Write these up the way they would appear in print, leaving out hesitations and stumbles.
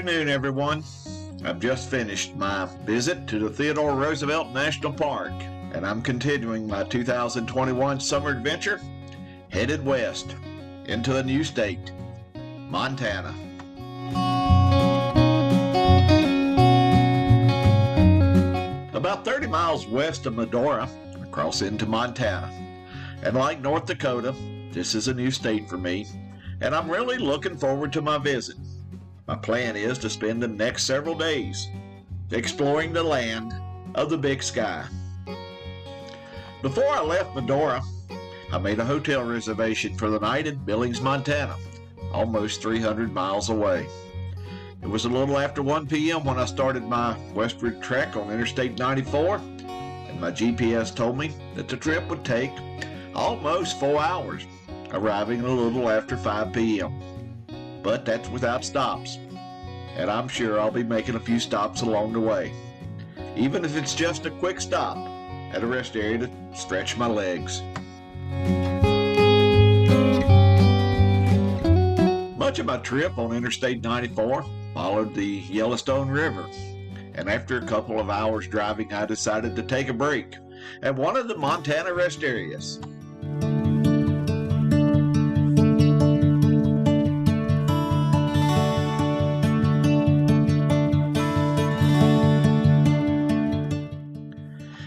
afternoon, everyone. I've just finished my visit to the Theodore Roosevelt National Park, and I'm continuing my 2021 summer adventure, headed west into a new state, Montana. About 30 miles west of Medora, I cross into Montana. And like North Dakota, this is a new state for me, and I'm really looking forward to my visit. My plan is to spend the next several days exploring the land of the big sky. Before I left Medora, I made a hotel reservation for the night in Billings, Montana, almost 300 miles away. It was a little after 1 p.m. when I started my westward trek on Interstate 94, and my GPS told me that the trip would take almost 4 hours, arriving a little after 5 p.m. But that's without stops, and I'm sure I'll be making a few stops along the way, even if it's just a quick stop at a rest area to stretch my legs. Much of my trip on Interstate 94 followed the Yellowstone River, and after a couple of hours driving, I decided to take a break at one of the Montana rest areas.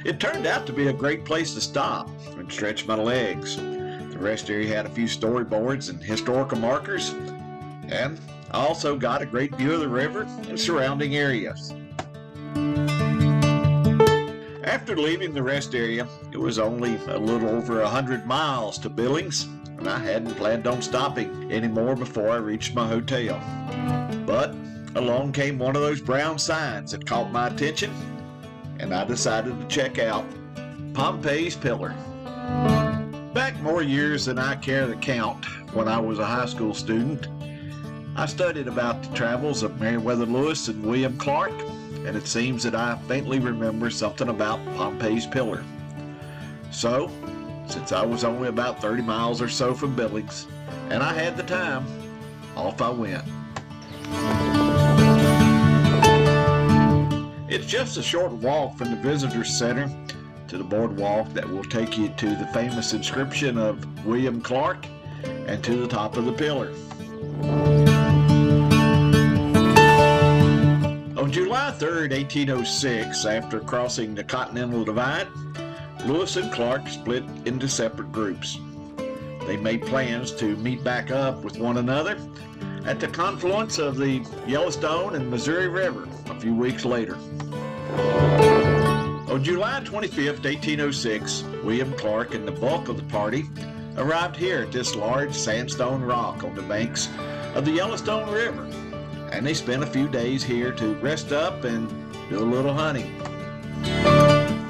It turned out to be a great place to stop and stretch my legs. The rest area had a few storyboards and historical markers, and I also got a great view of the river and surrounding areas. After leaving the rest area, it was only a little over 100 miles to Billings, and I hadn't planned on stopping anymore before I reached my hotel. But along came one of those brown signs that caught my attention, and I decided to check out Pompeys Pillar. Back more years than I care to count, when I was a high school student, I studied about the travels of Meriwether Lewis and William Clark, and it seems that I faintly remember something about Pompeys Pillar. So, since I was only about 30 miles or so from Billings, and I had the time, off I went. It's just a short walk from the visitor center to the boardwalk that will take you to the famous inscription of William Clark and to the top of the pillar. On July 3rd, 1806, after crossing the Continental Divide, Lewis and Clark split into separate groups. They made plans to meet back up with one another at the confluence of the Yellowstone and Missouri River a few weeks later. On July 25th, 1806, William Clark and the bulk of the party arrived here at this large sandstone rock on the banks of the Yellowstone River, and they spent a few days here to rest up and do a little hunting.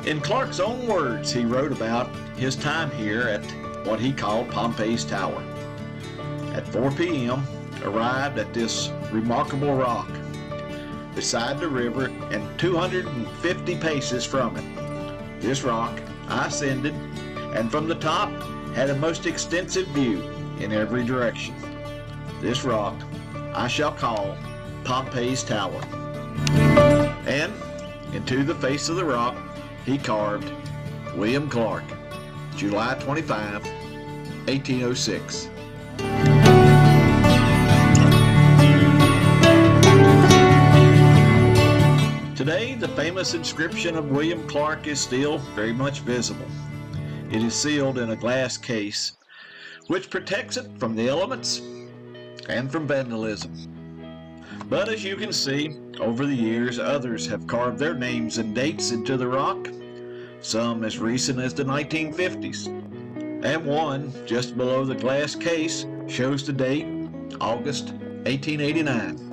In Clark's own words, he wrote about his time here at what he called Pompey's Tower. At 4 p.m., arrived at this remarkable rock beside the river and 250 paces from it. This rock I ascended, and from the top had a most extensive view in every direction. This rock I shall call Pompey's Tower. And into the face of the rock he carved William Clark, July 25, 1806. Today, the famous inscription of William Clark is still very much visible. It is sealed in a glass case, which protects it from the elements and from vandalism. But as you can see, over the years, others have carved their names and dates into the rock, some as recent as the 1950s. And one, just below the glass case, shows the date, August 1889.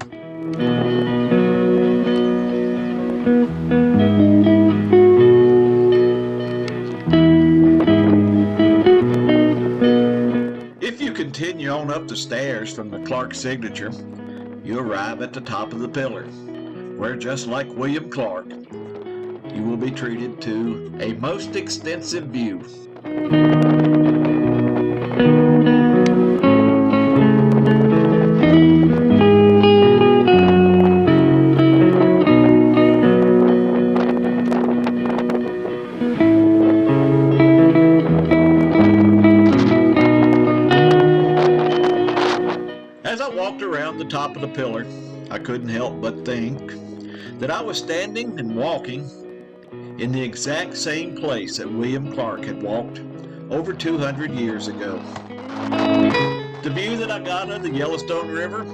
If you continue on up the stairs from the Clark signature, you arrive at the top of the pillar, where just like William Clark, you will be treated to a most extensive view. top of the pillar, I couldn't help but think that I was standing and walking in the exact same place that William Clark had walked over 200 years ago. The view that I got of the Yellowstone River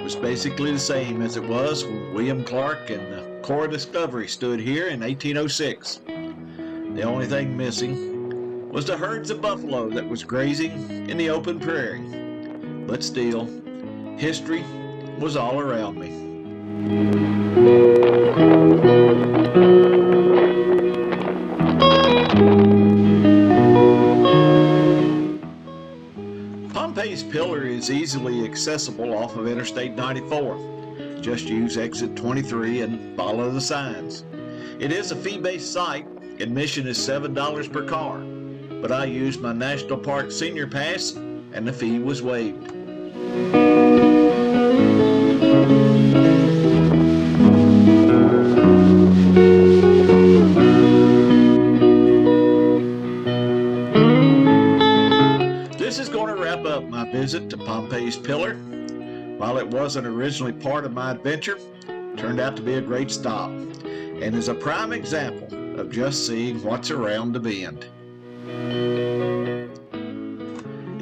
was basically the same as it was when William Clark and the Corps of Discovery stood here in 1806. The only thing missing was the herds of buffalo that was grazing in the open prairie. But still, history was all around me. Pompeys Pillar is easily accessible off of Interstate 94. Just use exit 23 and follow the signs. It is a fee-based site. Admission is $7 per car, but I used my National Park Senior Pass and the fee was waived. This is going to wrap up my visit to Pompeys Pillar. While it wasn't originally part of my adventure, it turned out to be a great stop and is a prime example of just seeing what's around the bend.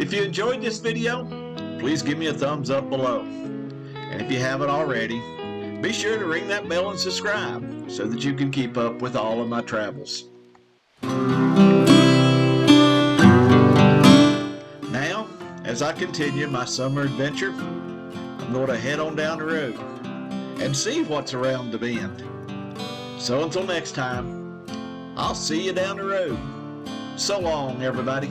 If you enjoyed this video, please give me a thumbs up below. And if you haven't already, be sure to ring that bell and subscribe so that you can keep up with all of my travels. Now, as I continue my summer adventure, I'm going to head on down the road and see what's around the bend. So until next time, I'll see you down the road. So long, everybody.